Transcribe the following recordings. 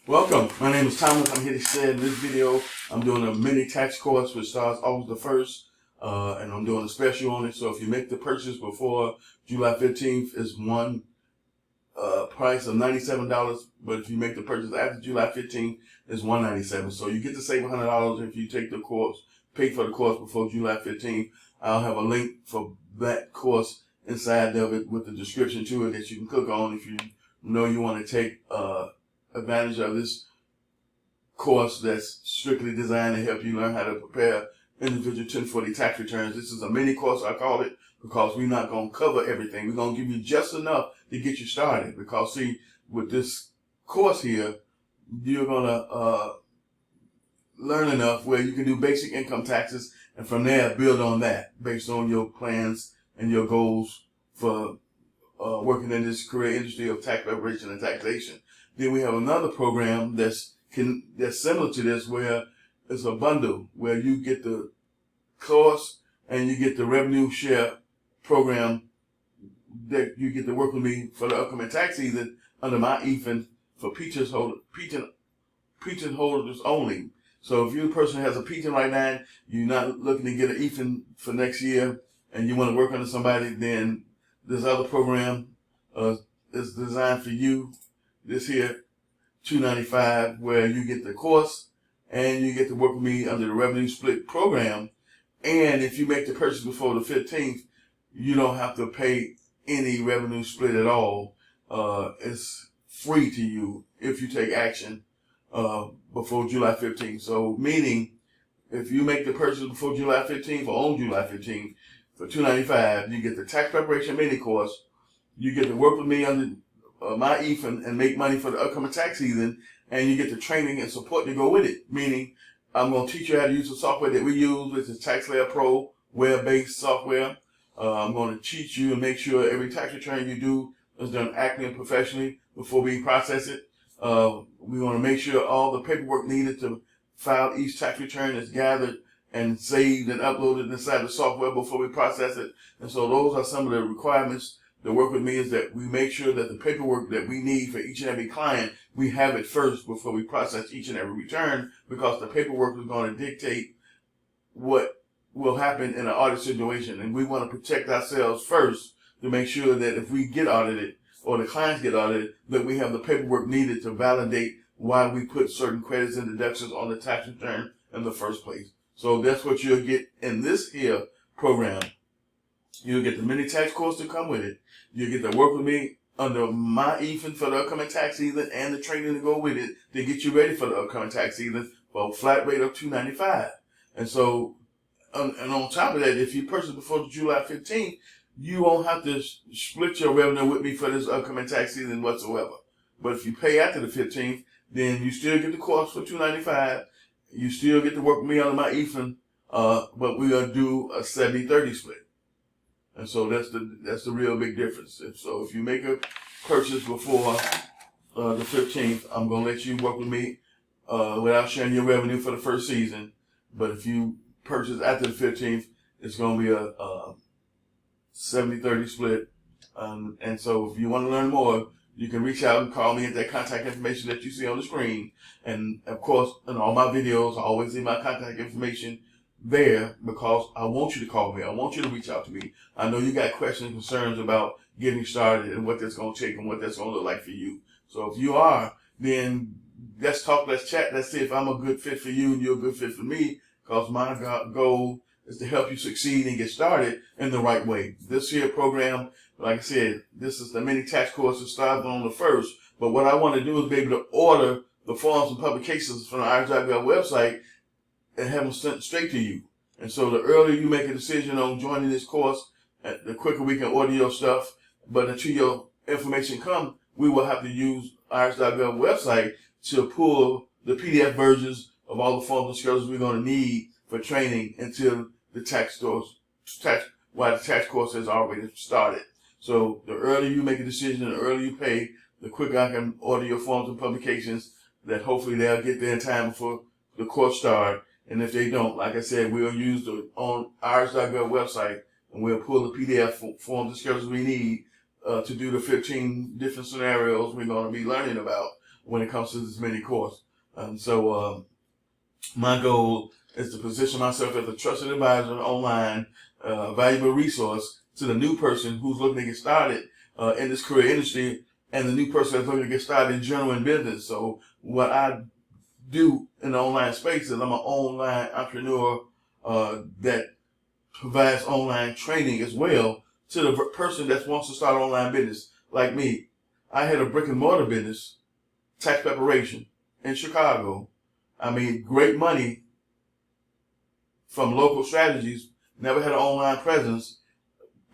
Welcome. My name is Thomas. I'm here to share in this video. I'm doing a mini tax course which starts August the 1st, and I'm doing a special on it. So if you make the purchase before July 15th, it's one price of $97. But if you make the purchase after July 15th, it's $197. So you get to save $100 if you take the course, pay for the course before July 15th. I'll have a link for that course inside of it with the description to it that you can click on if you know you want to take advantage of this course that's strictly designed to help you learn how to prepare individual 1040 tax returns. This is a mini course, I call it, because we're not going to cover everything. We're going to give you just enough to get you started. Because see, with this course here, you're going to learn enough where you can do basic income taxes, and from there build on that based on your plans and your goals for working in this career industry of tax preparation and taxation. Then we have another program that's similar to this, where it's a bundle where you get the course and you get the revenue share program that you get to work with me for the upcoming tax season under my EFIN for PTIN holders only. So if you're a person who has a PTIN right now, you're not looking to get an EFIN for next year, and you want to work under somebody, then this other program is designed for you. This here, $295, where you get the course and you get to work with me under the revenue split program. And if you make the purchase before the 15th, you don't have to pay any revenue split at all. It's free to you if you take action before July 15th. So meaning, if you make the purchase before July 15th or on July 15th for $295, you get the tax preparation mini course. You get to work with me under my EFIN and make money for the upcoming tax season, and you get the training and support to go with it. Meaning, I'm going to teach you how to use the software that we use, which is TaxSlayer Pro, web-based software. I'm going to teach you and make sure every tax return you do is done accurately and professionally before we process it. We want to make sure all the paperwork needed to file each tax return is gathered and saved and uploaded inside the software before we process it. And so those are some of the requirements to work with me, is that we make sure that the paperwork that we need for each and every client, we have it first before we process each and every return, because the paperwork is going to dictate what will happen in an audit situation. And we want to protect ourselves first to make sure that if we get audited or the clients get audited, that we have the paperwork needed to validate why we put certain credits and deductions on the tax return in the first place. So that's what you'll get in this here program. You'll get the mini tax course to come with it. You'll get to work with me under my EFIN for the upcoming tax season and the training to go with it to get you ready for the upcoming tax season for a flat rate of $295. And so, and on top of that, if you purchase before July 15th, you won't have to split your revenue with me for this upcoming tax season whatsoever. But if you pay after the 15th, then you still get the course for $295. You still get to work with me under my EFIN, but we're going to do a 70-30 split. And so that's the real big difference. So if you make a purchase before the 15th, I'm going to let you work with me without sharing your revenue for the first season. But if you purchase after the 15th, it's going to be a 70-30 split. And so if you want to learn more, you can reach out and call me at that contact information that you see on the screen. And of course, in all my videos, I always leave my contact information there, because I want you to call me. I want you to reach out to me. I know you got questions and concerns about getting started and what that's going to take and what that's going to look like for you. So if you are, then let's talk, let's chat, let's see if I'm a good fit for you and you're a good fit for me, because my goal is to help you succeed and get started in the right way. This here program, like I said, this is the mini tax course that starts on the 1st. But what I want to do is be able to order the forms and publications from the IRS.gov website and have them sent straight to you. And so the earlier you make a decision on joining this course, the quicker we can order your stuff. But until your information comes, we will have to use IRS.gov website to pull the PDF versions of all the forms and schedules we're going to need for training until the tax course has already started. So the earlier you make a decision, the earlier you pay, the quicker I can order your forms and publications, that hopefully they'll get there in time before the course starts. And if they don't, like I said, we'll use the on IRS.gov website, and we'll pull the PDF forms and schedules we need to do the 15 different scenarios we're going to be learning about when it comes to this mini course. And so my goal is to position myself as a trusted advisor online, valuable resource to the new person who's looking to get started in this career industry, and the new person that's looking to get started in general in business. So what I do in the online space is I'm an online entrepreneur that provides online training as well to the person that wants to start online business. Like me, I had a brick and mortar business, tax preparation in Chicago. I made great money from local strategies, never had an online presence,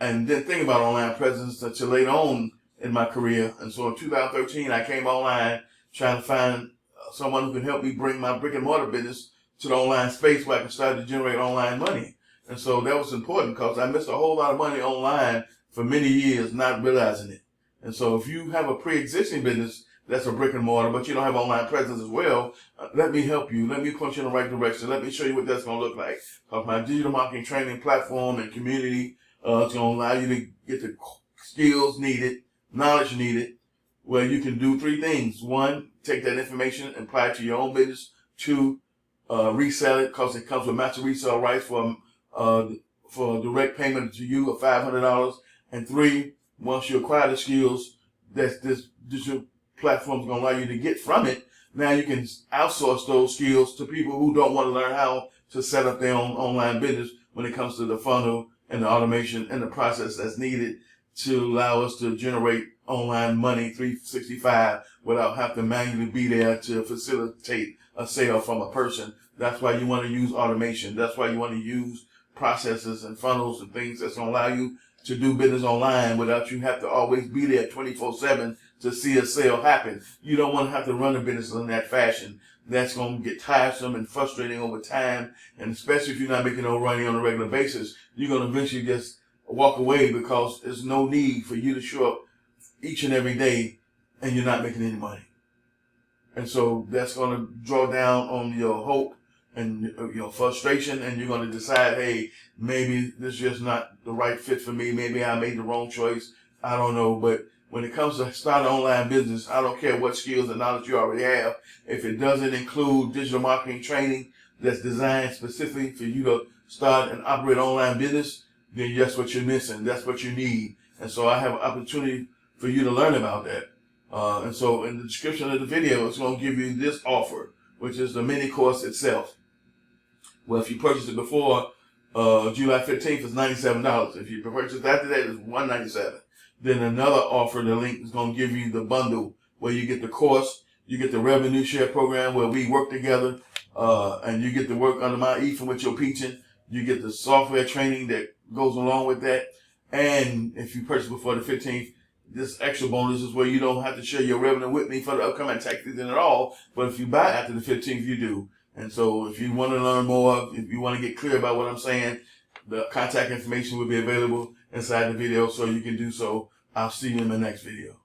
and didn't think about online presence until later on in my career. And so in 2013, I came online trying to find someone who can help me bring my brick and mortar business to the online space where I can start to generate online money. And so that was important because I missed a whole lot of money online for many years not realizing it. And so if you have a pre-existing business that's a brick and mortar, but you don't have online presence as well, let me help you. Let me point you in the right direction. Let me show you what that's going to look like. Because my digital marketing training platform and community is going to allow you to get the skills needed, knowledge needed, where you can do three things. One, take that information and apply it to your own business. Two, resell it because it comes with master resale rights for direct payment to you of $500. And three, once you acquire the skills that this digital platform is going to allow you to get from it, now you can outsource those skills to people who don't want to learn how to set up their own online business when it comes to the funnel and the automation and the process that's needed to allow us to generate online money 365 without having to manually be there to facilitate a sale from a person. That's why you want to use automation. That's why you want to use processes and funnels and things that's going to allow you to do business online without you have to always be there 24/7 to see a sale happen. You don't want to have to run a business in that fashion. That's going to get tiresome and frustrating over time. And especially if you're not making no money on a regular basis, you're going to eventually just walk away because there's no need for you to show up each and every day and you're not making any money. And so that's going to draw down on your hope and your frustration, and you're going to decide, hey, maybe this is just not the right fit for me. Maybe I made the wrong choice. I don't know. But when it comes to starting an online business, I don't care what skills and knowledge you already have. If it doesn't include digital marketing training that's designed specifically for you to start and operate online business, then that's what you're missing. That's what you need. And so I have an opportunity for you to learn about that. And so in the description of the video, it's going to give you this offer, which is the mini course itself. Well, if you purchase it before July 15th, it's $97. If you purchase it after that, it's $197. Then another offer, the link is going to give you the bundle where you get the course, you get the revenue share program where we work together, and you get to work under my EFA with your teaching. You get the software training that goes along with that. And if you purchase before the 15th, this extra bonus is where you don't have to share your revenue with me for the upcoming tax season at all. But if you buy after the 15th, you do. And so if you want to learn more, if you want to get clear about what I'm saying, the contact information will be available inside the video so you can do so. I'll see you in the next video.